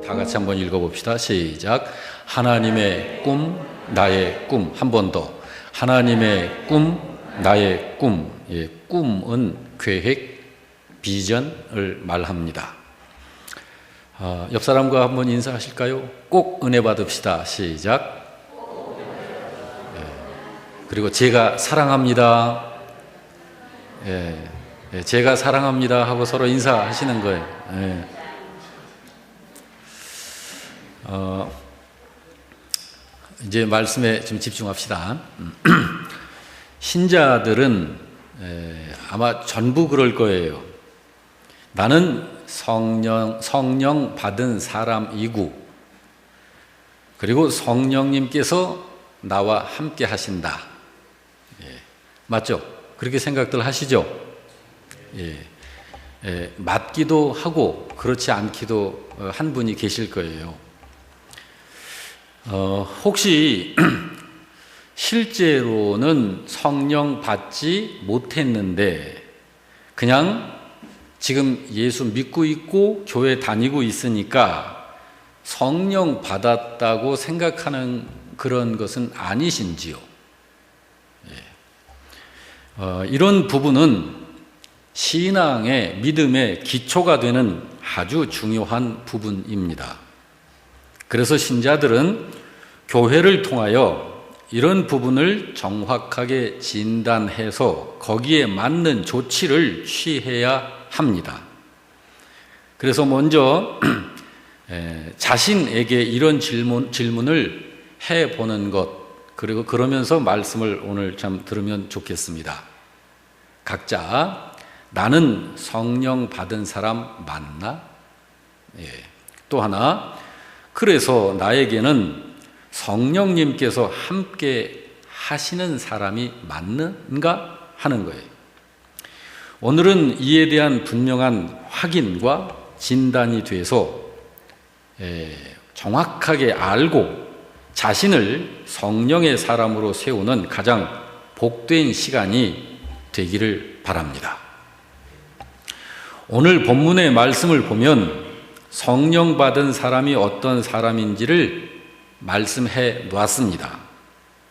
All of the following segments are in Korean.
다 같이 한번 읽어봅시다. 시작. 하나님의 꿈, 나의 꿈. 한 번 더. 하나님의 꿈, 나의 꿈. 예, 꿈은 계획, 비전을 말합니다. 옆 사람과 한번 인사하실까요? 꼭 은혜 받읍시다. 시작. 예, 그리고 제가 사랑합니다. 제가 사랑합니다 하고 서로 인사하시는 거예요. 이제 말씀에 좀 집중합시다. 신자들은 아마 전부 그럴 거예요. 나는 성령 받은 사람이고, 그리고 성령님께서 나와 함께 하신다. 맞죠? 그렇게 생각들 하시죠? 맞기도 하고 그렇지 않기도 한 분이 계실 거예요. 혹시 실제로는 성령 받지 못했는데 그냥 지금 예수 믿고 있고 교회 다니고 있으니까 성령 받았다고 생각하는 그런 것은 아니신지요? 이런 부분은 신앙의 믿음의 기초가 되는 아주 중요한 부분입니다. 그래서 신자들은 교회를 통하여 이런 부분을 정확하게 진단해서 거기에 맞는 조치를 취해야 합니다. 그래서 먼저 자신에게 이런 질문을 해보는 것, 그리고 그러면서 말씀을 오늘 참 들으면 좋겠습니다. 각자 나는 성령 받은 사람 맞나? 또 하나, 그래서 나에게는 성령님께서 함께 하시는 사람이 맞는가 하는 거예요. 오늘은 이에 대한 분명한 확인과 진단이 돼서 정확하게 알고 자신을 성령의 사람으로 세우는 가장 복된 시간이 되기를 바랍니다. 오늘 본문의 말씀을 보면 성령 받은 사람이 어떤 사람인지를 말씀해 놨습니다.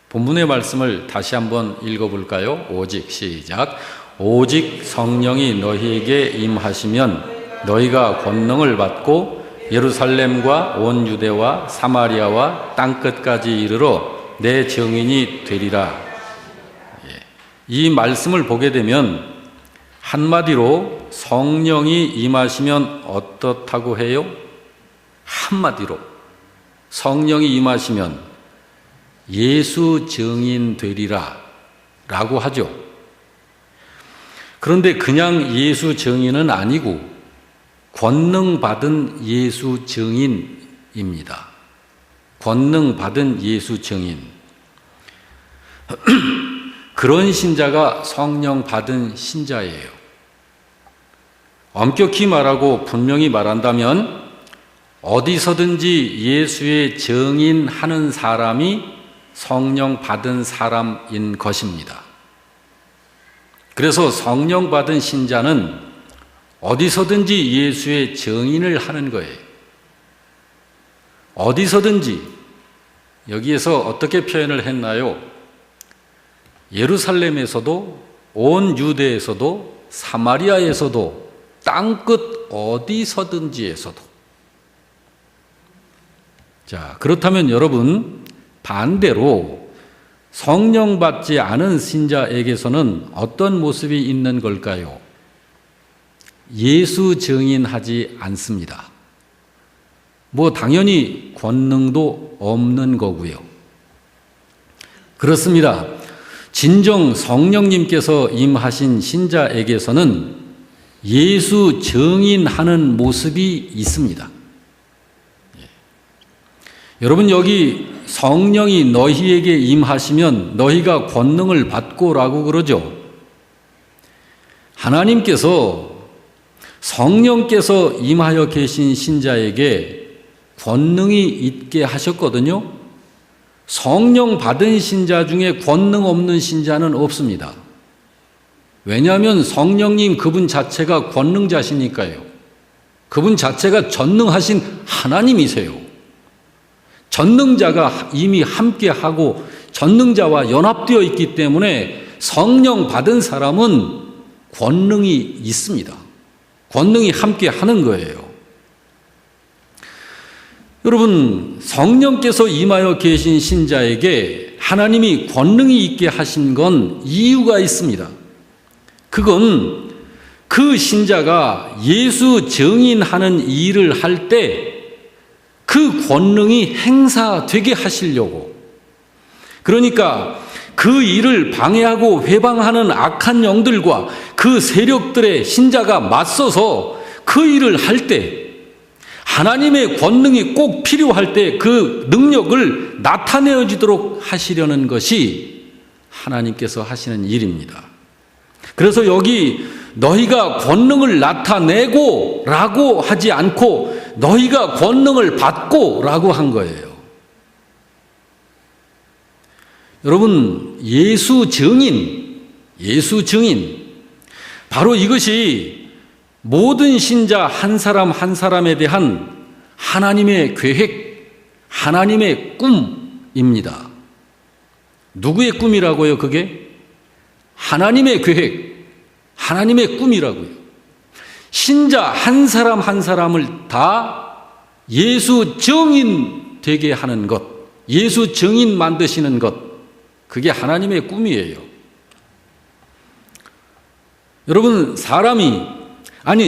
본문의 말씀을 다시 한번 읽어볼까요? 오직, 시작. 오직 성령이 너희에게 임하시면 너희가 권능을 받고 예루살렘과 온 유대와 사마리아와 땅끝까지 이르러 내 증인이 되리라. 이 말씀을 보게 되면 한마디로 성령이 임하시면 어떻다고 해요? 한마디로 성령이 임하시면 예수 증인 되리라 라고 하죠. 그런데 그냥 예수 증인은 아니고 권능 받은 예수 증인입니다. 권능 받은 예수 증인. 그런 신자가 성령 받은 신자예요. 엄격히 말하고 분명히 말한다면 어디서든지 예수의 증인하는 사람이 성령 받은 사람인 것입니다. 그래서 성령 받은 신자는 어디서든지 예수의 증인을 하는 거예요. 어디서든지. 여기에서 어떻게 표현을 했나요? 예루살렘에서도, 온 유대에서도, 사마리아에서도, 땅끝 어디서든지에서도. 자, 그렇다면 여러분, 반대로 성령 받지 않은 신자에게서는 어떤 모습이 있는 걸까요? 예수 증인하지 않습니다. 당연히 권능도 없는 거고요. 그렇습니다. 진정 성령님께서 임하신 신자에게서는 예수 증인하는 모습이 있습니다. 여러분, 여기 성령이 너희에게 임하시면 너희가 권능을 받고라고 그러죠. 하나님께서 성령께서 임하여 계신 신자에게 권능이 있게 하셨거든요. 성령 받은 신자 중에 권능 없는 신자는 없습니다. 왜냐하면 성령님 그분 자체가 권능자시니까요. 그분 자체가 전능하신 하나님이세요. 전능자가 이미 함께하고 전능자와 연합되어 있기 때문에 성령 받은 사람은 권능이 있습니다. 권능이 함께하는 거예요. 여러분, 성령께서 임하여 계신 신자에게 하나님이 권능이 있게 하신 건 이유가 있습니다. 그건 그 신자가 예수 증인하는 일을 할 때 그 권능이 행사되게 하시려고, 그러니까 그 일을 방해하고 회방하는 악한 영들과 그 세력들의 신자가 맞서서 그 일을 할 때 하나님의 권능이 꼭 필요할 때 그 능력을 나타내어지도록 하시려는 것이 하나님께서 하시는 일입니다. 그래서 여기 너희가 권능을 나타내고 라고 하지 않고 너희가 권능을 받고 라고 한 거예요. 여러분, 예수 증인, 바로 이것이 모든 신자 한 사람 한 사람에 대한 하나님의 계획, 하나님의 꿈입니다. 누구의 꿈이라고요, 그게? 하나님의 계획, 하나님의 꿈이라고요. 신자 한 사람 한 사람을 다 예수 증인 되게 하는 것, 예수 증인 만드시는 것, 그게 하나님의 꿈이에요. 여러분,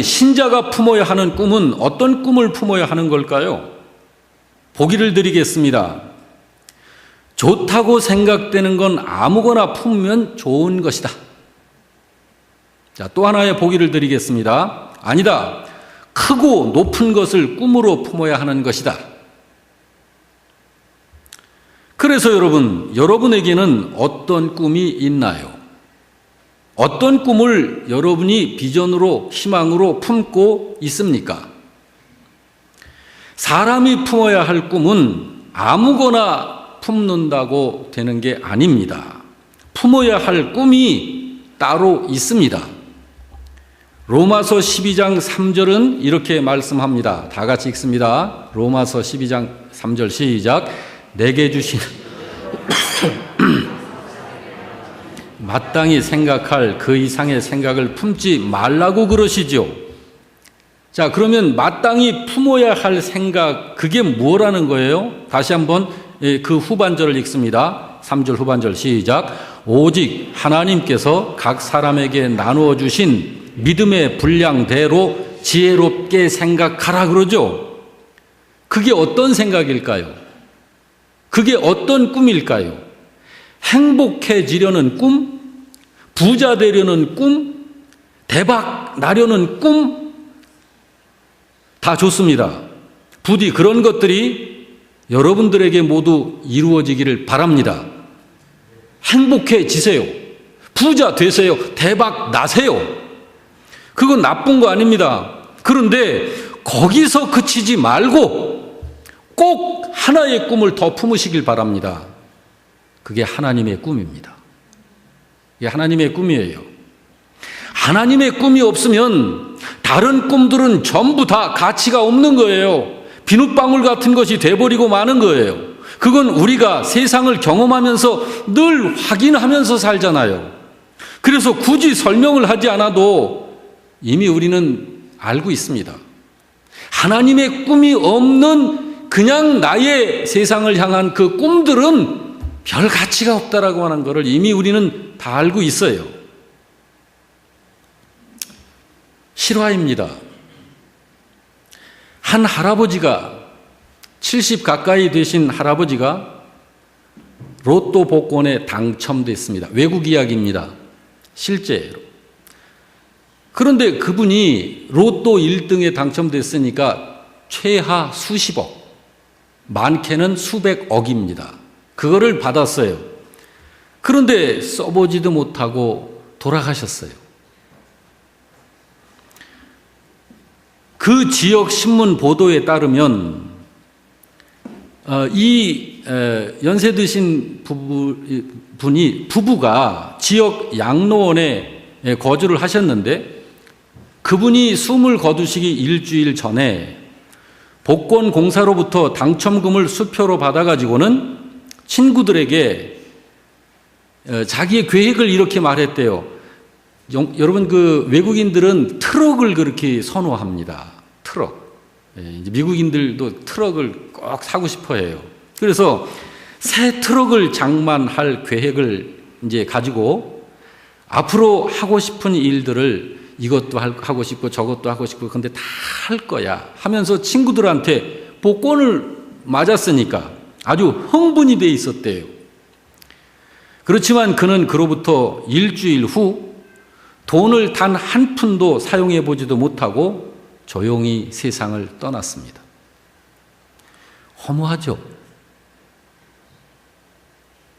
신자가 품어야 하는 꿈은 어떤 꿈을 품어야 하는 걸까요? 보기를 드리겠습니다. 좋다고 생각되는 건 아무거나 품으면 좋은 것이다. 자, 또 하나의 보기를 드리겠습니다. 아니다. 크고 높은 것을 꿈으로 품어야 하는 것이다. 그래서 여러분에게는 어떤 꿈이 있나요? 어떤 꿈을 여러분이 비전으로, 희망으로 품고 있습니까? 사람이 품어야 할 꿈은 아무거나 품는다고 되는 게 아닙니다. 품어야 할 꿈이 따로 있습니다. 로마서 12장 3절은 이렇게 말씀합니다. 다 같이 읽습니다. 로마서 12장 3절 시작. 내게 주신 마땅히 생각할 그 이상의 생각을 품지 말라고 그러시죠. 자, 그러면 마땅히 품어야 할 생각, 그게 뭐라는 거예요? 다시 한번 그 후반절을 읽습니다. 3절 후반절 시작. 오직 하나님께서 각 사람에게 나누어 주신 믿음의 분량대로 지혜롭게 생각하라 그러죠. 그게 어떤 생각일까요? 그게 어떤 꿈일까요? 행복해지려는 꿈? 부자 되려는 꿈? 대박 나려는 꿈? 다 좋습니다. 부디 그런 것들이 여러분들에게 모두 이루어지기를 바랍니다. 행복해지세요. 부자 되세요. 대박 나세요. 그건 나쁜 거 아닙니다. 그런데 거기서 그치지 말고 꼭 하나의 꿈을 더 품으시길 바랍니다. 그게 하나님의 꿈입니다. 이게 하나님의 꿈이에요. 하나님의 꿈이 없으면 다른 꿈들은 전부 다 가치가 없는 거예요. 비눗방울 같은 것이 돼버리고 마는 거예요. 그건 우리가 세상을 경험하면서 늘 확인하면서 살잖아요. 그래서 굳이 설명을 하지 않아도 이미 우리는 알고 있습니다. 하나님의 꿈이 없는 그냥 나의 세상을 향한 그 꿈들은 별 가치가 없다라고 하는 것을 이미 우리는 다 알고 있어요. 실화입니다. 한 할아버지가 70 가까이 되신 할아버지가 로또 복권에 당첨됐습니다. 외국 이야기입니다. 실제로. 그런데 그분이 로또 1등에 당첨됐으니까 최하 수십억, 많게는 수백억입니다. 그거를 받았어요. 그런데 써보지도 못하고 돌아가셨어요. 그 지역 신문 보도에 따르면 이 연세 드신 부부가 지역 양로원에 거주를 하셨는데 그분이 숨을 거두시기 일주일 전에 복권 공사로부터 당첨금을 수표로 받아가지고는 친구들에게 자기의 계획을 이렇게 말했대요. 여러분, 그 외국인들은 트럭을 그렇게 선호합니다. 트럭. 이제 미국인들도 트럭을 꼭 사고 싶어 해요. 그래서 새 트럭을 장만할 계획을 이제 가지고 앞으로 하고 싶은 일들을 이것도 하고 싶고 저것도 하고 싶고 근데 다 할 거야 하면서 친구들한테 복권을 맞았으니까 아주 흥분이 돼 있었대요. 그렇지만 그는 그로부터 일주일 후 돈을 단 한 푼도 사용해 보지도 못하고 조용히 세상을 떠났습니다. 허무하죠.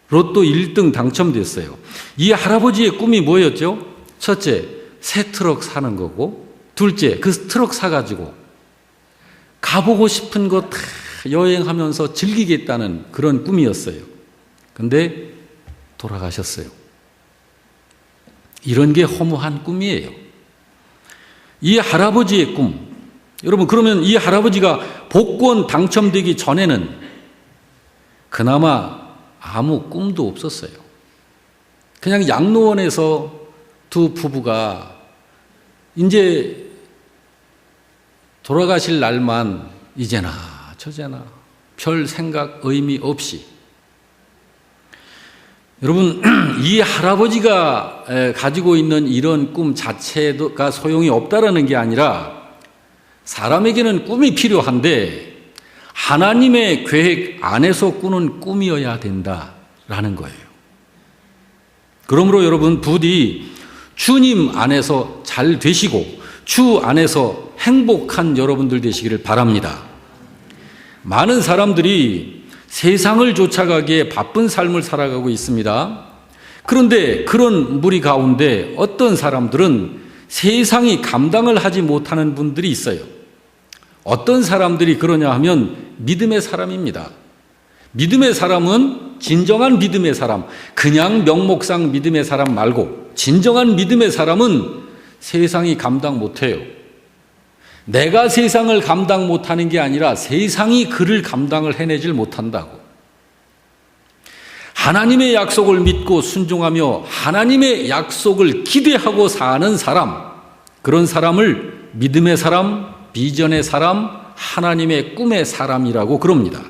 로또 1등 당첨됐어요. 이 할아버지의 꿈이 뭐였죠? 첫째, 새 트럭 사는 거고, 둘째, 그 트럭 사가지고 가보고 싶은 거 다 여행하면서 즐기겠다는 그런 꿈이었어요. 근데 돌아가셨어요. 이런 게 허무한 꿈이에요. 이 할아버지의 꿈, 여러분, 그러면 이 할아버지가 복권 당첨되기 전에는 그나마 아무 꿈도 없었어요. 그냥 양로원에서 두 부부가 이제 돌아가실 날만 이제나 저제나 별 생각 의미 없이, 여러분, 이 할아버지가 가지고 있는 이런 꿈 자체가 소용이 없다라는 게 아니라 사람에게는 꿈이 필요한데 하나님의 계획 안에서 꾸는 꿈이어야 된다라는 거예요. 그러므로 여러분, 부디 주님 안에서 잘 되시고 주 안에서 행복한 여러분들 되시기를 바랍니다. 많은 사람들이 세상을 쫓아가기에 바쁜 삶을 살아가고 있습니다. 그런데 그런 무리 가운데 어떤 사람들은 세상이 감당을 하지 못하는 분들이 있어요. 어떤 사람들이 그러냐 하면 믿음의 사람입니다. 믿음의 사람은 진정한 믿음의 사람, 그냥 명목상 믿음의 사람 말고 진정한 믿음의 사람은 세상이 감당 못해요. 내가 세상을 감당 못하는 게 아니라 세상이 그를 감당을 해내질 못한다고. 하나님의 약속을 믿고 순종하며 하나님의 약속을 기대하고 사는 사람, 그런 사람을 믿음의 사람, 비전의 사람, 하나님의 꿈의 사람이라고 그럽니다.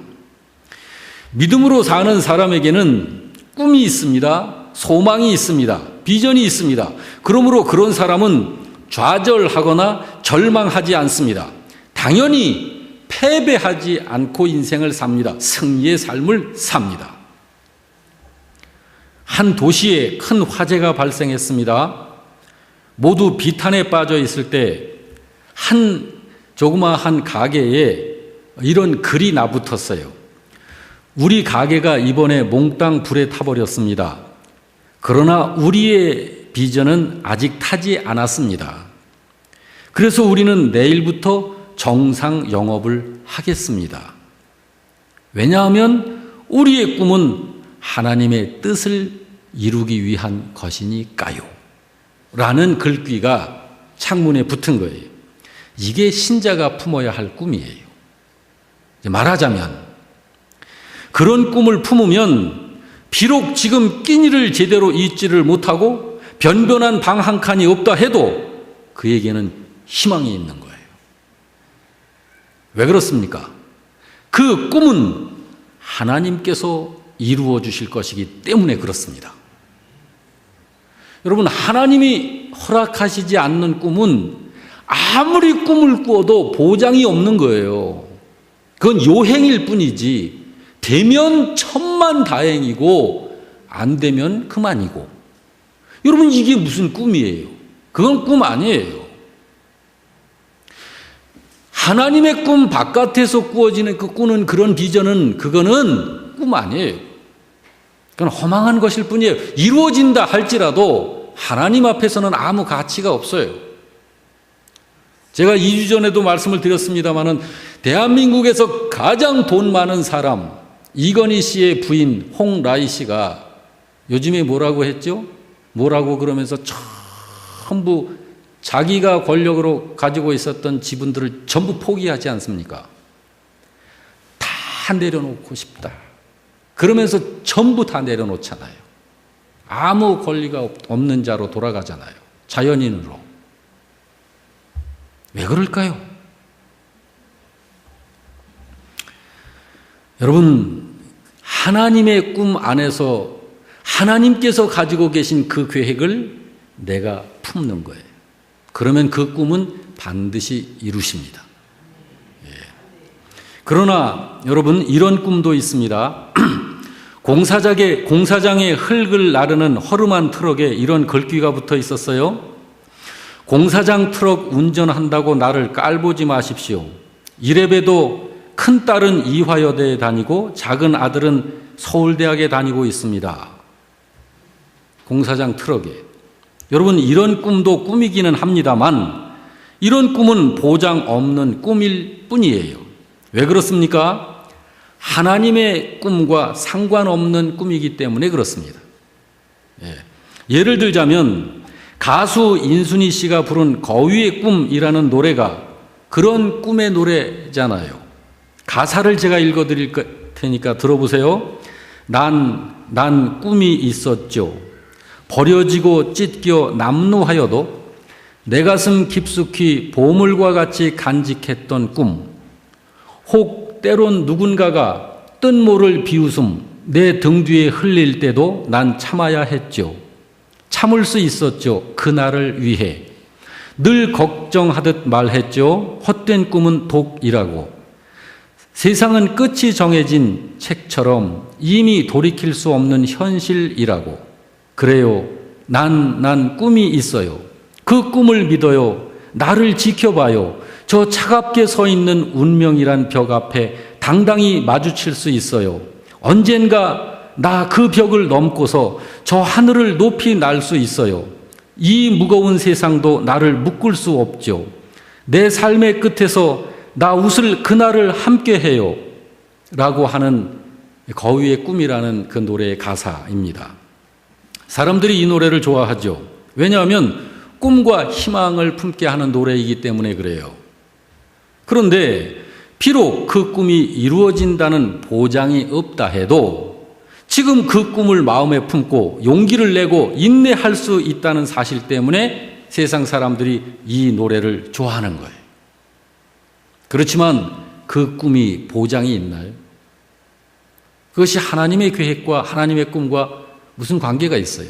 믿음으로 사는 사람에게는 꿈이 있습니다. 소망이 있습니다. 비전이 있습니다. 그러므로 그런 사람은 좌절하거나 절망하지 않습니다. 당연히 패배하지 않고 인생을 삽니다. 승리의 삶을 삽니다. 한 도시에 큰 화재가 발생했습니다. 모두 비탄에 빠져 있을 때 한 조그마한 가게에 이런 글이 나붙었어요. 우리 가게가 이번에 몽땅 불에 타버렸습니다. 그러나 우리의 비전은 아직 타지 않았습니다. 그래서 우리는 내일부터 정상 영업을 하겠습니다. 왜냐하면 우리의 꿈은 하나님의 뜻을 이루기 위한 것이니까요. 라는 글귀가 창문에 붙은 거예요. 이게 신자가 품어야 할 꿈이에요. 말하자면 그런 꿈을 품으면 비록 지금 끼니를 제대로 잊지를 못하고 변변한 방 한 칸이 없다 해도 그에게는 희망이 있는 거예요. 왜 그렇습니까? 그 꿈은 하나님께서 이루어 주실 것이기 때문에 그렇습니다. 여러분, 하나님이 허락하시지 않는 꿈은 아무리 꿈을 꾸어도 보장이 없는 거예요. 그건 요행일 뿐이지 되면 천만다행이고 안 되면 그만이고. 여러분, 이게 무슨 꿈이에요? 그건 꿈 아니에요. 하나님의 꿈 바깥에서 꾸어지는 그 꾸는 그런 비전은 그거는 꿈 아니에요. 그건 허망한 것일 뿐이에요. 이루어진다 할지라도 하나님 앞에서는 아무 가치가 없어요. 제가 2주 전에도 말씀을 드렸습니다마는 대한민국에서 가장 돈 많은 사람 이건희 씨의 부인 홍라희 씨가 요즘에 뭐라고 했죠? 뭐라고 그러면서 전부 자기가 권력으로 가지고 있었던 지분들을 전부 포기하지 않습니까? 다 내려놓고 싶다. 그러면서 전부 다 내려놓잖아요. 아무 권리가 없는 자로 돌아가잖아요. 자연인으로. 왜 그럴까요? 여러분, 하나님의 꿈 안에서 하나님께서 가지고 계신 그 계획을 내가 품는 거예요. 그러면 그 꿈은 반드시 이루십니다. 예. 그러나 여러분, 이런 꿈도 있습니다. 공사장에 흙을 나르는 허름한 트럭에 이런 글귀가 붙어 있었어요. 공사장 트럭 운전한다고 나를 깔보지 마십시오. 이래봬도 큰 딸은 이화여대에 다니고 작은 아들은 서울대학에 다니고 있습니다. 공사장 트럭에. 여러분, 이런 꿈도 꿈이기는 합니다만 이런 꿈은 보장 없는 꿈일 뿐이에요. 왜 그렇습니까? 하나님의 꿈과 상관없는 꿈이기 때문에 그렇습니다. 예를 들자면 가수 인순이 씨가 부른 거위의 꿈이라는 노래가 그런 꿈의 노래잖아요. 가사를 제가 읽어드릴 테니까 들어보세요. 난 꿈이 있었죠. 버려지고 찢겨 남루하여도 내 가슴 깊숙이 보물과 같이 간직했던 꿈. 혹 때론 누군가가 뜬모를 비웃음 내 등 뒤에 흘릴 때도 난 참아야 했죠. 참을 수 있었죠. 그날을 위해. 늘 걱정하듯 말했죠. 헛된 꿈은 독이라고. 세상은 끝이 정해진 책처럼 이미 돌이킬 수 없는 현실이라고. 그래요. 난 꿈이 있어요. 그 꿈을 믿어요. 나를 지켜봐요. 저 차갑게 서 있는 운명이란 벽 앞에 당당히 마주칠 수 있어요. 언젠가 나 그 벽을 넘고서 저 하늘을 높이 날 수 있어요. 이 무거운 세상도 나를 묶을 수 없죠. 내 삶의 끝에서 나 웃을 그날을 함께해요. 라고 하는 거위의 꿈이라는 그 노래의 가사입니다. 사람들이 이 노래를 좋아하죠. 왜냐하면 꿈과 희망을 품게 하는 노래이기 때문에 그래요. 그런데 비록 그 꿈이 이루어진다는 보장이 없다 해도 지금 그 꿈을 마음에 품고 용기를 내고 인내할 수 있다는 사실 때문에 세상 사람들이 이 노래를 좋아하는 거예요. 그렇지만 그 꿈이 보장이 있나요? 그것이 하나님의 계획과 하나님의 꿈과 무슨 관계가 있어요?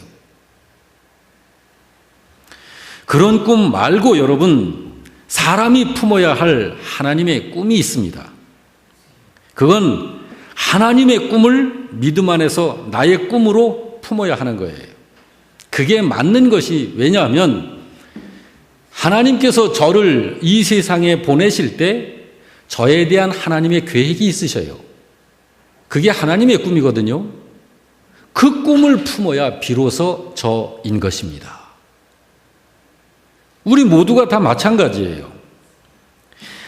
그런 꿈 말고 여러분, 사람이 품어야 할 하나님의 꿈이 있습니다. 그건 하나님의 꿈을 믿음 안에서 나의 꿈으로 품어야 하는 거예요. 그게 맞는 것이, 왜냐하면 하나님께서 저를 이 세상에 보내실 때 저에 대한 하나님의 계획이 있으셔요. 그게 하나님의 꿈이거든요. 그 꿈을 품어야 비로소 저인 것입니다. 우리 모두가 다 마찬가지예요.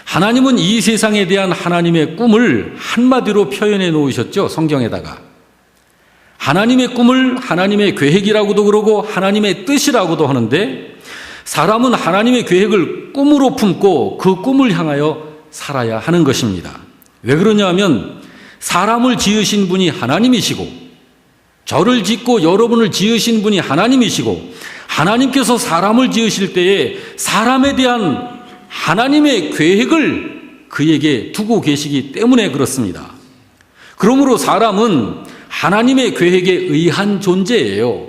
하나님은 이 세상에 대한 하나님의 꿈을 한마디로 표현해 놓으셨죠. 성경에다가. 하나님의 꿈을 하나님의 계획이라고도 그러고 하나님의 뜻이라고도 하는데, 사람은 하나님의 계획을 꿈으로 품고 그 꿈을 향하여 살아야 하는 것입니다. 왜 그러냐면 사람을 지으신 분이 하나님이시고, 저를 짓고 여러분을 지으신 분이 하나님이시고, 하나님께서 사람을 지으실 때에 사람에 대한 하나님의 계획을 그에게 두고 계시기 때문에 그렇습니다. 그러므로 사람은 하나님의 계획에 의한 존재예요.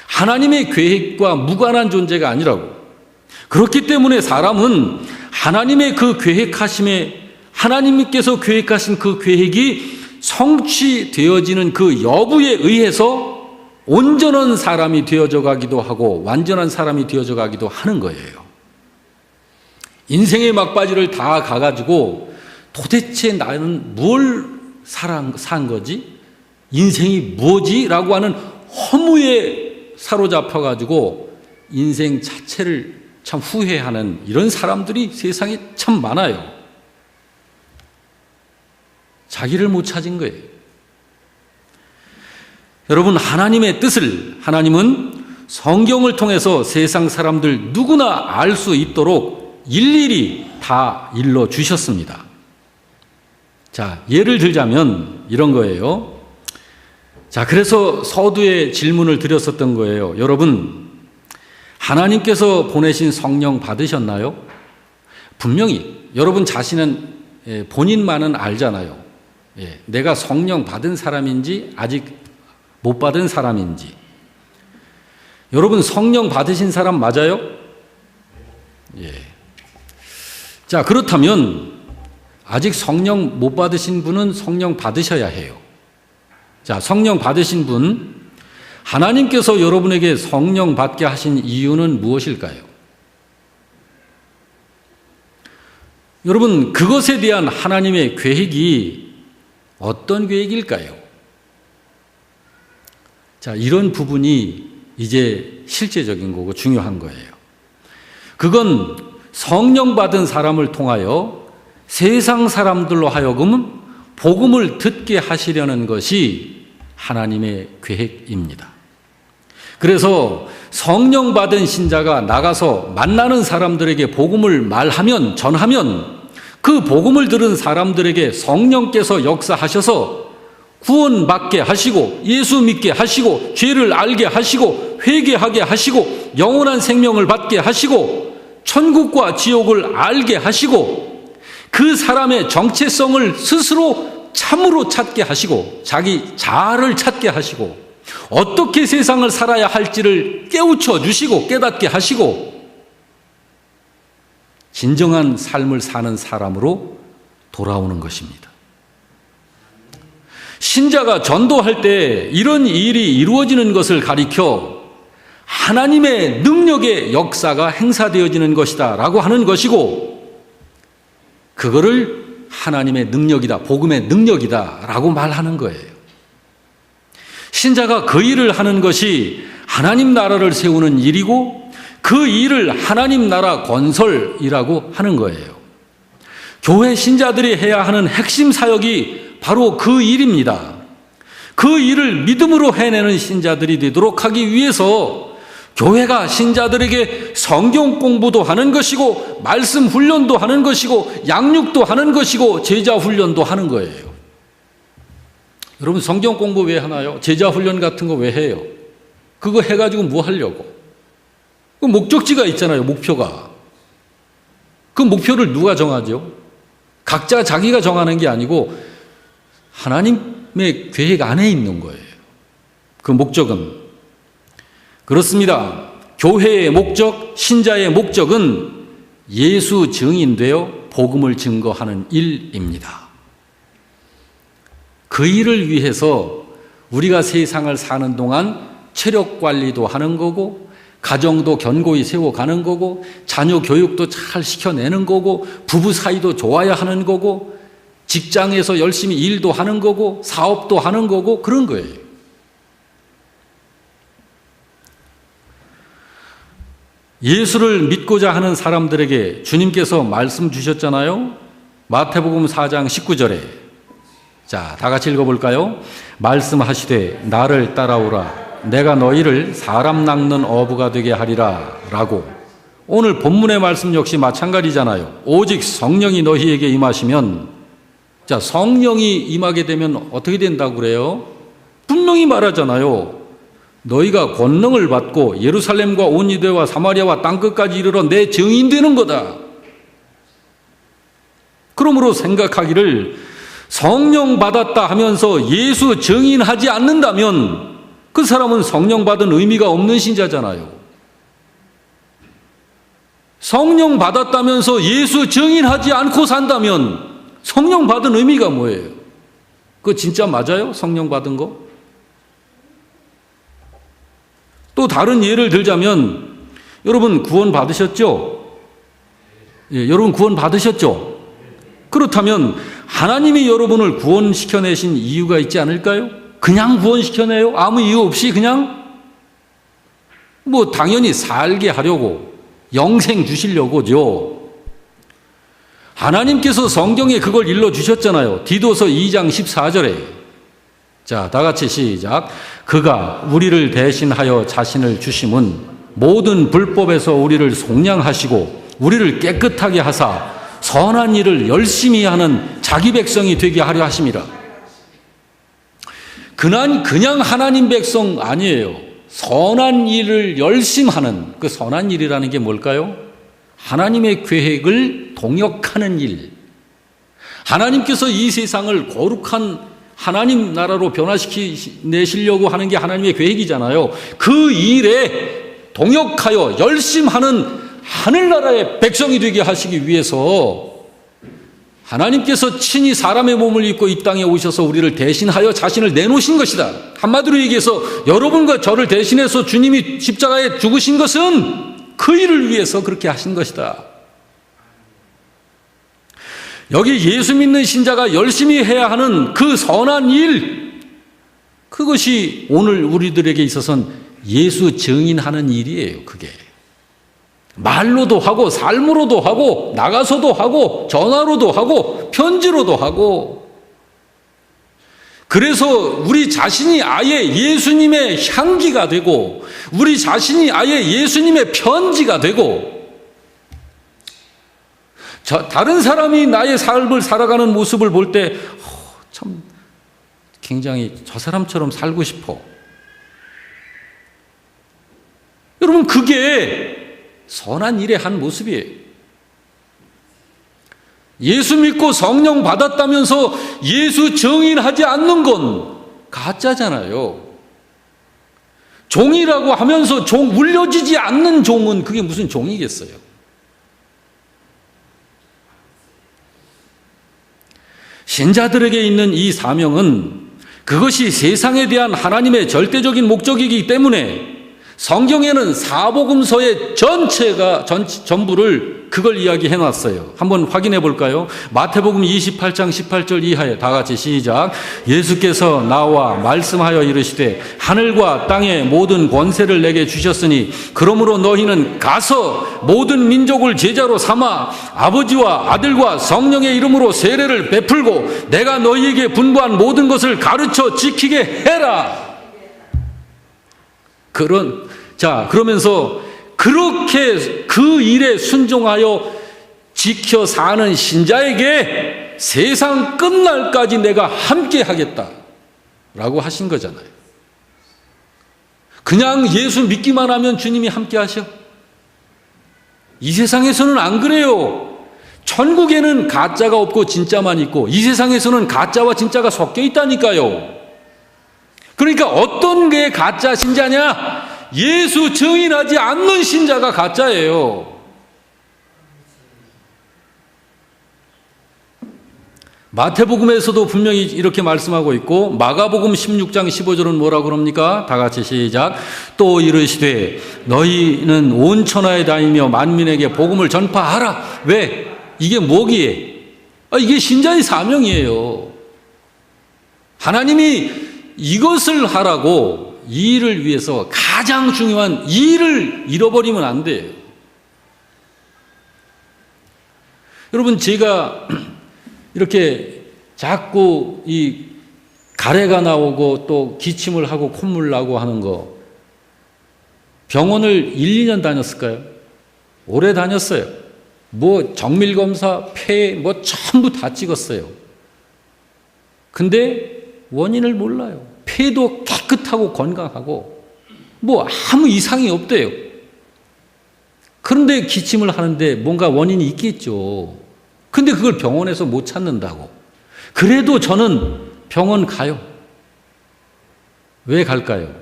하나님의 계획과 무관한 존재가 아니라고. 그렇기 때문에 사람은 하나님의 그 계획하심에, 하나님께서 계획하신 그 계획이 성취되어지는 그 여부에 의해서 온전한 사람이 되어져 가기도 하고 완전한 사람이 되어져 가기도 하는 거예요. 인생의 막바지를 다 가가지고 도대체 나는 뭘 산 거지? 인생이 뭐지? 라고 하는 허무에 사로잡혀가지고 인생 자체를 참 후회하는 이런 사람들이 세상에 참 많아요. 자기를 못 찾은 거예요. 여러분, 하나님의 뜻을 하나님은 성경을 통해서 세상 사람들 누구나 알 수 있도록 일일이 다 일러 주셨습니다. 자, 예를 들자면 이런 거예요. 자, 그래서 서두에 질문을 드렸었던 거예요. 여러분, 하나님께서 보내신 성령 받으셨나요? 분명히 여러분 자신은 본인만은 알잖아요. 내가 성령 받은 사람인지 아직 못 받은 사람인지. 여러분 성령 받으신 사람 맞아요? 자, 그렇다면 아직 성령 못 받으신 분은 성령 받으셔야 해요. 자, 성령 받으신 분, 하나님께서 여러분에게 성령 받게 하신 이유는 무엇일까요? 여러분, 그것에 대한 하나님의 계획이 어떤 계획일까요? 자, 이런 부분이 이제 실제적인 거고 중요한 거예요. 그건 성령 받은 사람을 통하여 세상 사람들로 하여금 복음을 듣게 하시려는 것이 하나님의 계획입니다. 그래서 성령 받은 신자가 나가서 만나는 사람들에게 복음을 말하면, 전하면 그 복음을 들은 사람들에게 성령께서 역사하셔서 구원받게 하시고 예수 믿게 하시고 죄를 알게 하시고 회개하게 하시고 영원한 생명을 받게 하시고 천국과 지옥을 알게 하시고 그 사람의 정체성을 스스로 참으로 찾게 하시고 자기 자아를 찾게 하시고 어떻게 세상을 살아야 할지를 깨우쳐 주시고 깨닫게 하시고 진정한 삶을 사는 사람으로 돌아오는 것입니다. 신자가 전도할 때 이런 일이 이루어지는 것을 가리켜 하나님의 능력의 역사가 행사되어지는 것이다 라고 하는 것이고, 그거를 하나님의 능력이다, 복음의 능력이다 라고 말하는 거예요. 신자가 그 일을 하는 것이 하나님 나라를 세우는 일이고 그 일을 하나님 나라 건설이라고 하는 거예요. 교회 신자들이 해야 하는 핵심 사역이 바로 그 일입니다. 그 일을 믿음으로 해내는 신자들이 되도록 하기 위해서 교회가 신자들에게 성경 공부도 하는 것이고 말씀 훈련도 하는 것이고 양육도 하는 것이고 제자 훈련도 하는 거예요. 여러분, 성경 공부 왜 하나요? 제자 훈련 같은 거 왜 해요? 그거 해가지고 뭐 하려고? 그 목적지가 있잖아요, 목표가. 그 목표를 누가 정하죠? 각자 자기가 정하는 게 아니고 하나님의 계획 안에 있는 거예요. 그 목적은. 그렇습니다. 교회의 목적, 신자의 목적은 예수 증인되어 복음을 증거하는 일입니다. 그 일을 위해서 우리가 세상을 사는 동안 체력 관리도 하는 거고 가정도 견고히 세워가는 거고 자녀 교육도 잘 시켜내는 거고 부부 사이도 좋아야 하는 거고 직장에서 열심히 일도 하는 거고 사업도 하는 거고 그런 거예요. 예수를 믿고자 하는 사람들에게 주님께서 말씀 주셨잖아요. 마태복음 4장 19절에. 자, 다 같이 읽어볼까요? 말씀하시되 나를 따라오라. 내가 너희를 사람 낚는 어부가 되게 하리라 라고. 오늘 본문의 말씀 역시 마찬가지잖아요. 오직 성령이 너희에게 임하시면. 자, 성령이 임하게 되면 어떻게 된다고 그래요? 분명히 말하잖아요. 너희가 권능을 받고 예루살렘과 온 유대와 사마리아와 땅끝까지 이르러 내 증인 되는 거다. 그러므로 생각하기를 성령 받았다 하면서 예수 증인하지 않는다면 그 사람은 성령 받은 의미가 없는 신자잖아요. 성령 받았다면서 예수 증인하지 않고 산다면 성령 받은 의미가 뭐예요? 그거 진짜 맞아요? 성령 받은 거? 또 다른 예를 들자면 여러분 구원 받으셨죠? 여러분 구원 받으셨죠? 그렇다면 하나님이 여러분을 구원시켜내신 이유가 있지 않을까요? 그냥 구원시켜내요? 아무 이유 없이 그냥? 뭐 당연히 살게 하려고, 영생 주시려고죠. 하나님께서 성경에 그걸 일러주셨잖아요. 디도서 2장 14절에. 자, 다 같이 시작. 그가 우리를 대신하여 자신을 주심은 모든 불법에서 우리를 속량하시고 우리를 깨끗하게 하사 선한 일을 열심히 하는 자기 백성이 되게 하려 하심이라. 그냥 하나님 백성 아니에요. 선한 일을 열심히 하는, 그 선한 일이라는 게 뭘까요? 하나님의 계획을 동역하는 일. 하나님께서 이 세상을 거룩한 하나님 나라로 변화시키내시려고 하는 게 하나님의 계획이잖아요. 그 일에 동역하여 열심히 하는 하늘나라의 백성이 되게 하시기 위해서 하나님께서 친히 사람의 몸을 입고 이 땅에 오셔서 우리를 대신하여 자신을 내놓으신 것이다. 한마디로 얘기해서 여러분과 저를 대신해서 주님이 십자가에 죽으신 것은 그 일을 위해서 그렇게 하신 것이다. 여기 예수 믿는 신자가 열심히 해야 하는 그 선한 일, 그것이 오늘 우리들에게 있어서는 예수 증인하는 일이에요. 그게 말로도 하고 삶으로도 하고 나가서도 하고 전화로도 하고 편지로도 하고. 그래서 우리 자신이 아예 예수님의 향기가 되고 우리 자신이 아예 예수님의 편지가 되고 다른 사람이 나의 삶을 살아가는 모습을 볼 때 참 굉장히 저 사람처럼 살고 싶어. 여러분, 그게 선한 일의 한 모습이에요. 예수 믿고 성령 받았다면서 예수 증인하지 않는 건 가짜잖아요. 종이라고 하면서 울려지지 않는 종은 그게 무슨 종이겠어요? 신자들에게 있는 이 사명은 그것이 세상에 대한 하나님의 절대적인 목적이기 때문에 성경에는 사복음서의 전부를 그걸 이야기해 놨어요. 한번 확인해 볼까요? 마태복음 28장 18절 이하에 다 같이 시작. 예수께서 나와 말씀하여 이르시되 하늘과 땅의 모든 권세를 내게 주셨으니 그러므로 너희는 가서 모든 민족을 제자로 삼아 아버지와 아들과 성령의 이름으로 세례를 베풀고 내가 너희에게 분부한 모든 것을 가르쳐 지키게 해라. 그러면서 그렇게 그 일에 순종하여 지켜 사는 신자에게 세상 끝날까지 내가 함께 하겠다라고 하신 거잖아요. 그냥 예수 믿기만 하면 주님이 함께 하셔? 이 세상에서는 안 그래요. 천국에는 가짜가 없고 진짜만 있고 이 세상에서는 가짜와 진짜가 섞여 있다니까요. 그러니까 어떤 게 가짜 신자냐? 예수 증인하지 않는 신자가 가짜예요. 마태복음에서도 분명히 이렇게 말씀하고 있고 마가복음 16장 15절은 뭐라고 그럽니까? 다 같이 시작. 또 이르시되 너희는 온 천하에 다니며 만민에게 복음을 전파하라. 왜? 이게 뭐기에? 이게 신자의 사명이에요. 하나님이 이것을 하라고 이 일을 위해서 가장 중요한 이 일을 잃어버리면 안 돼요. 여러분, 제가 이렇게 자꾸 이 가래가 나오고 또 기침을 하고 콧물 나고 하는 거 병원을 1, 2년 다녔을까요? 오래 다녔어요. 정밀검사, 폐 전부 다 찍었어요. 근데 원인을 몰라요. 폐도 깨끗하고 건강하고 아무 이상이 없대요. 그런데 기침을 하는데 뭔가 원인이 있겠죠. 근데 그걸 병원에서 못 찾는다고. 그래도 저는 병원 가요. 왜 갈까요?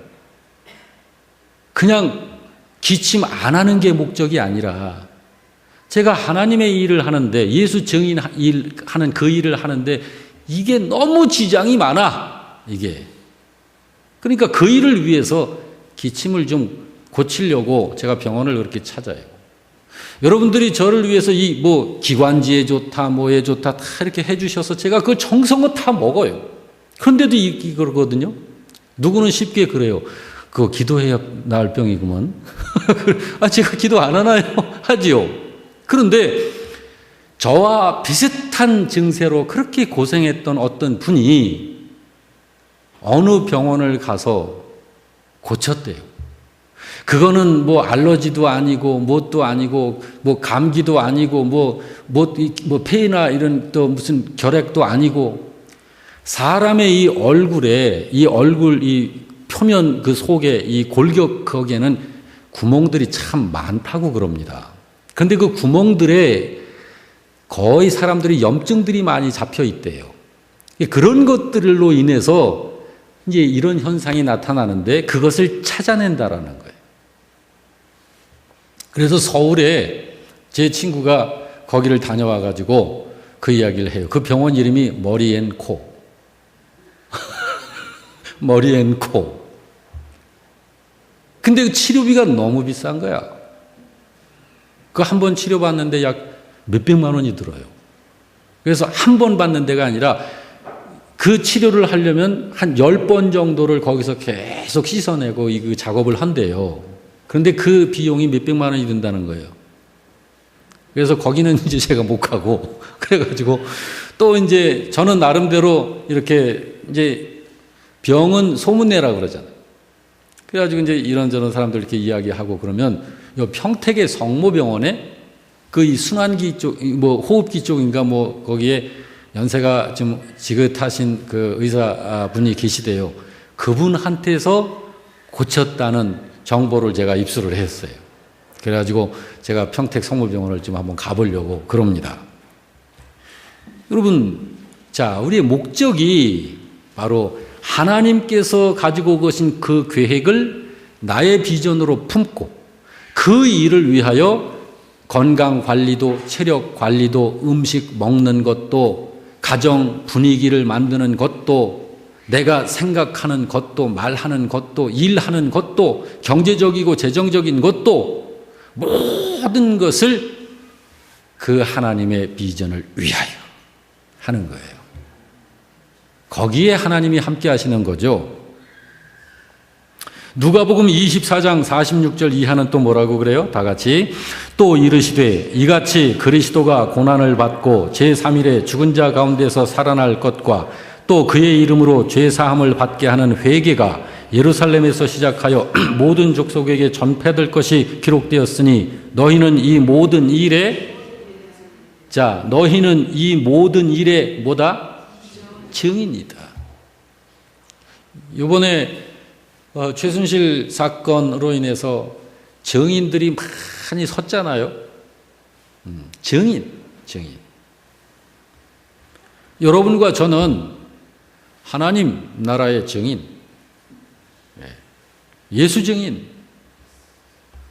그냥 기침 안 하는 게 목적이 아니라 제가 하나님의 일을 하는데 예수 증인하는 그 일을 하는데 이게 너무 지장이 많아. 이게. 그러니까 그 일을 위해서 기침을 좀 고치려고 제가 병원을 그렇게 찾아요. 여러분들이 저를 위해서 기관지에 좋다, 뭐에 좋다 다 이렇게 해주셔서 제가 그 정성껏 다 먹어요. 그런데도 이거거든요. 누구는 쉽게 그래요. 그거 기도해야 나을 병이구먼. 제가 기도 안 하나요? 하지요. 그런데 저와 비슷한 증세로 그렇게 고생했던 어떤 분이 어느 병원을 가서 고쳤대요. 그거는 뭐 알러지도 아니고 뭣도 아니고 뭐 감기도 아니고 뭐 폐나 이런 또 무슨 결핵도 아니고 사람의 이 얼굴에 이 얼굴 이 표면 그 속에 이 골격 거기에는 구멍들이 참 많다고 그럽니다. 그런데 그 구멍들에 거의 사람들이 염증들이 많이 잡혀 있대요. 그런 것들로 인해서 이제 이런 현상이 나타나는데 그것을 찾아낸다라는 거예요. 그래서 서울에 제 친구가 거기를 다녀와 가지고 그 이야기를 해요. 그 병원 이름이 머리앤코. 머리앤코. 근데 그 치료비가 너무 비싼 거야. 그 한 번 치료받는데 약 몇백만 원이 들어요. 그래서 한 번 받는 데가 아니라 그 치료를 하려면 한 10번 정도를 거기서 계속 씻어내고 이 작업을 한대요. 그런데 그 비용이 몇백만 원이 든다는 거예요. 그래서 거기는 이제 제가 못 가고, 그래가지고 또 이제 저는 나름대로 이렇게 이제 병은 소문내라고 그러잖아요. 그래가지고 이제 이런저런 사람들 이렇게 이야기하고 그러면 요 평택의 성모병원에 그 이 순환기 쪽, 뭐 호흡기 쪽인가 뭐 거기에 연세가 좀 지긋하신 그 의사분이 계시대요. 그분한테서 고쳤다는 정보를 제가 입수를 했어요. 그래가지고 제가 평택 성모병원을 좀 한번 가보려고 그럽니다. 여러분, 자, 우리의 목적이 바로 하나님께서 가지고 계신 그 계획을 나의 비전으로 품고 그 일을 위하여 건강 관리도, 체력 관리도, 음식 먹는 것도, 가정 분위기를 만드는 것도, 내가 생각하는 것도, 말하는 것도, 일하는 것도, 경제적이고 재정적인 것도, 모든 것을 그 하나님의 비전을 위하여 하는 거예요. 거기에 하나님이 함께 하시는 거죠. 누가복음 24장 46절 이하는 또 뭐라고 그래요? 다 같이. 또 이르시되 이같이 그리스도가 고난을 받고 제3일에 죽은 자 가운데서 살아날 것과 또 그의 이름으로 죄사함을 받게 하는 회개가 예루살렘에서 시작하여 모든 족속에게 전파될 것이 기록되었으니 너희는 이 모든 일에 너희는 이 모든 일에 뭐다? 증인이다. 이번에 최순실 사건으로 인해서 증인들이 많이 섰잖아요. 증인. 여러분과 저는 하나님 나라의 증인, 예수 증인.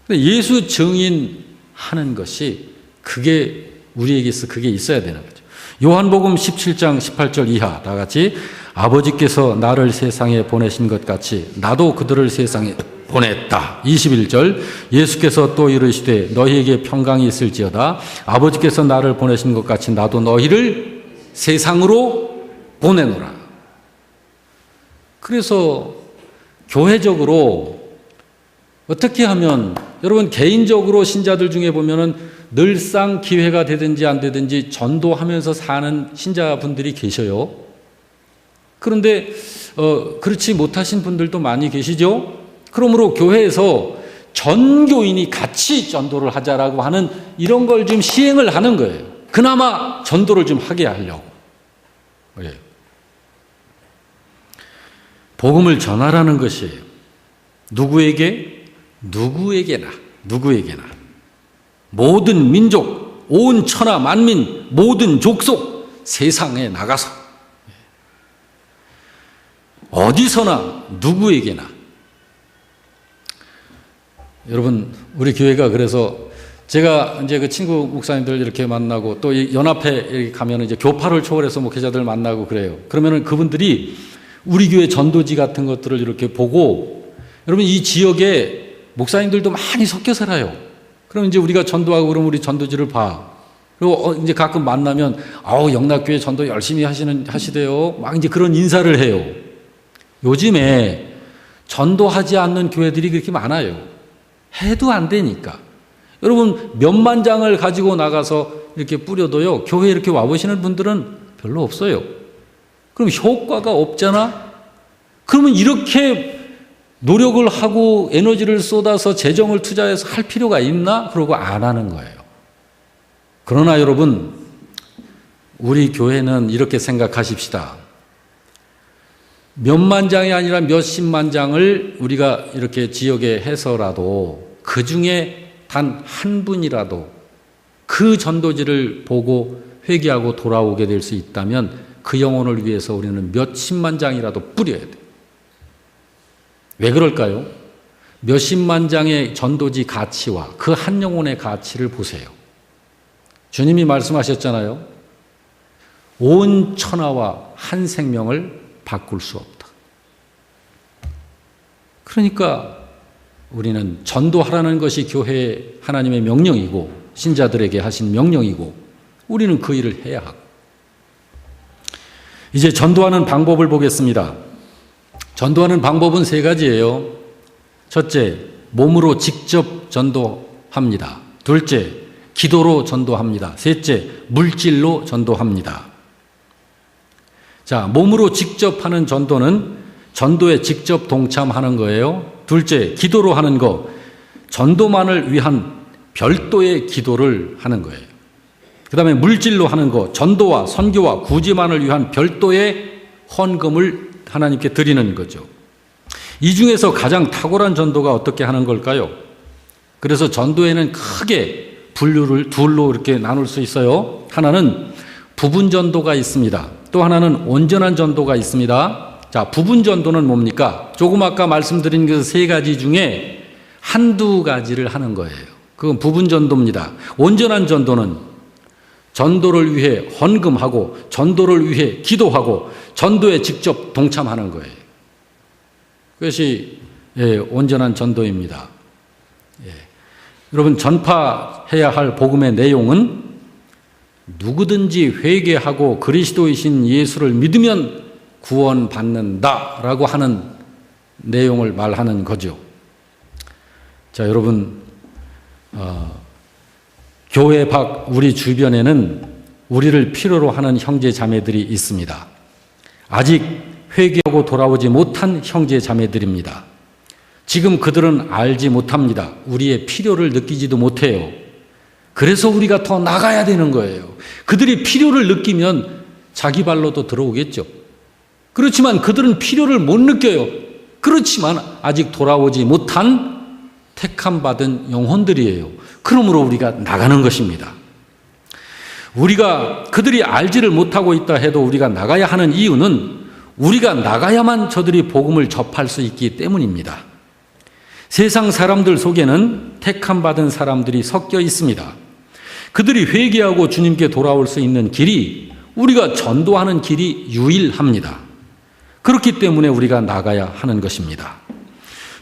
예수 증인 하는 것이 그게 우리에게서 그게 있어야 되는 거죠. 요한복음 17장 18절 이하 다 같이. 아버지께서 나를 세상에 보내신 것 같이 나도 그들을 세상에 보냈다. 21절 예수께서 또 이르시되 너희에게 평강이 있을지어다. 아버지께서 나를 보내신 것 같이 나도 너희를 세상으로 보내노라. 그래서 교회적으로 어떻게 하면 여러분 개인적으로 신자들 중에 보면은 늘상 기회가 되든지 안 되든지 전도하면서 사는 신자분들이 계셔요. 그런데 그렇지 못하신 분들도 많이 계시죠. 그러므로 교회에서 전교인이 같이 전도를 하자라고 하는 이런 걸 좀 시행을 하는 거예요. 그나마 전도를 좀 하게 하려고. 예. 복음을 전하라는 것이에요. 누구에게? 누구에게나. 모든 민족, 온 천하 만민, 모든 족속, 세상에 나가서 어디서나 누구에게나. 여러분, 우리 교회가 그래서 제가 이제 그 친구 목사님들 이렇게 만나고 또 연합회 가면 이제 교파를 초월해서 목회자들 만나고 그래요. 그러면은 그분들이 우리 교회 전도지 같은 것들을 이렇게 보고 여러분 이 지역에 목사님들도 많이 섞여 살아요. 그럼 이제 우리가 전도하고 그러면 우리 전도지를 봐. 그리고 이제 가끔 만나면 영락교회 전도 열심히 하시대요. 막 이제 그런 인사를 해요. 요즘에 전도하지 않는 교회들이 그렇게 많아요. 해도 안 되니까. 여러분 몇만 장을 가지고 나가서 이렇게 뿌려도요. 교회 이렇게 와보시는 분들은 별로 없어요. 그럼 효과가 없잖아? 그러면 이렇게 노력을 하고 에너지를 쏟아서 재정을 투자해서 할 필요가 있나? 그러고 안 하는 거예요. 그러나 여러분, 우리 교회는 이렇게 생각하십시다. 몇만 장이 아니라 몇십만 장을 우리가 이렇게 지역에 해서라도 그 중에 단 한 분이라도 그 전도지를 보고 회개하고 돌아오게 될 수 있다면 그 영혼을 위해서 우리는 몇십만 장이라도 뿌려야 돼요. 왜 그럴까요? 몇십만 장의 전도지 가치와 그 한 영혼의 가치를 보세요. 주님이 말씀하셨잖아요. 온 천하와 한 생명을 바꿀 수 없다. 그러니까 우리는 전도하라는 것이 교회의 하나님의 명령이고 신자들에게 하신 명령이고 우리는 그 일을 해야 하고. 이제 전도하는 방법을 보겠습니다. 전도하는 방법은 세 가지예요. 첫째, 몸으로 직접 전도합니다. 둘째, 기도로 전도합니다. 셋째, 물질로 전도합니다. 자, 몸으로 직접 하는 전도는 전도에 직접 동참하는 거예요. 둘째, 기도로 하는 거, 전도만을 위한 별도의 기도를 하는 거예요. 그 다음에 물질로 하는 거, 전도와 선교와 구제만을 위한 별도의 헌금을 하나님께 드리는 거죠. 이 중에서 가장 탁월한 전도가 어떻게 하는 걸까요? 그래서 전도에는 크게 분류를 둘로 이렇게 나눌 수 있어요. 하나는 부분 전도가 있습니다. 또 하나는 온전한 전도가 있습니다. 자, 부분 전도는 뭡니까? 조금 아까 말씀드린 그 세 가지 중에 한두 가지를 하는 거예요. 그건 부분 전도입니다. 온전한 전도는 전도를 위해 헌금하고 전도를 위해 기도하고 전도에 직접 동참하는 거예요. 그것이 온전한 전도입니다. 여러분, 전파해야 할 복음의 내용은 누구든지 회개하고 그리스도이신 예수를 믿으면 구원받는다라고 하는 내용을 말하는 거죠. 자, 여러분, 교회 밖 우리 주변에는 우리를 필요로 하는 형제 자매들이 있습니다. 아직 회개하고 돌아오지 못한 형제 자매들입니다. 지금 그들은 알지 못합니다. 우리의 필요를 느끼지도 못해요. 그래서 우리가 더 나가야 되는 거예요. 그들이 필요를 느끼면 자기 발로도 들어오겠죠. 그렇지만 그들은 필요를 못 느껴요. 그렇지만 아직 돌아오지 못한 택함받은 영혼들이에요. 그러므로 우리가 나가는 것입니다. 우리가 그들이 알지를 못하고 있다 해도 우리가 나가야 하는 이유는 우리가 나가야만 저들이 복음을 접할 수 있기 때문입니다. 세상 사람들 속에는 택함받은 사람들이 섞여 있습니다. 그들이 회개하고 주님께 돌아올 수 있는 길이 우리가 전도하는 길이 유일합니다. 그렇기 때문에 우리가 나가야 하는 것입니다.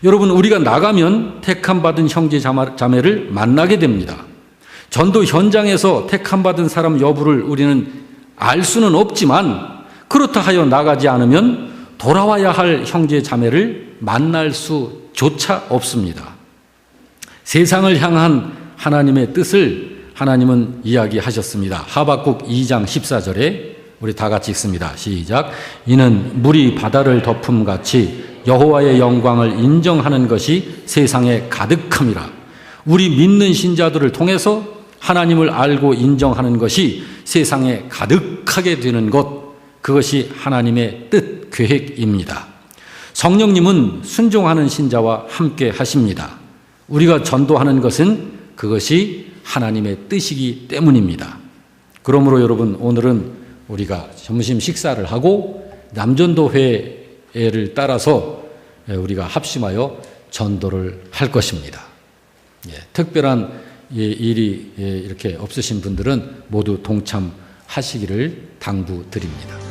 여러분, 우리가 나가면 택함받은 형제 자매를 만나게 됩니다. 전도 현장에서 택함받은 사람 여부를 우리는 알 수는 없지만 그렇다 하여 나가지 않으면 돌아와야 할 형제 자매를 만날 수조차 없습니다. 세상을 향한 하나님의 뜻을 하나님은 이야기하셨습니다. 하박국 2장 14절에 우리 다 같이 읽습니다. 시작. 이는 물이 바다를 덮음같이 여호와의 영광을 인정하는 것이 세상에 가득함이라. 우리 믿는 신자들을 통해서 하나님을 알고 인정하는 것이 세상에 가득하게 되는 것, 그것이 하나님의 뜻, 계획입니다. 성령님은 순종하는 신자와 함께 하십니다. 우리가 전도하는 것은 그것이 하나님의 뜻이기 때문입니다. 그러므로 여러분, 오늘은 우리가 점심 식사를 하고 남전도회를 따라서 우리가 합심하여 전도를 할 것입니다. 특별한 일이 이렇게 없으신 분들은 모두 동참하시기를 당부드립니다.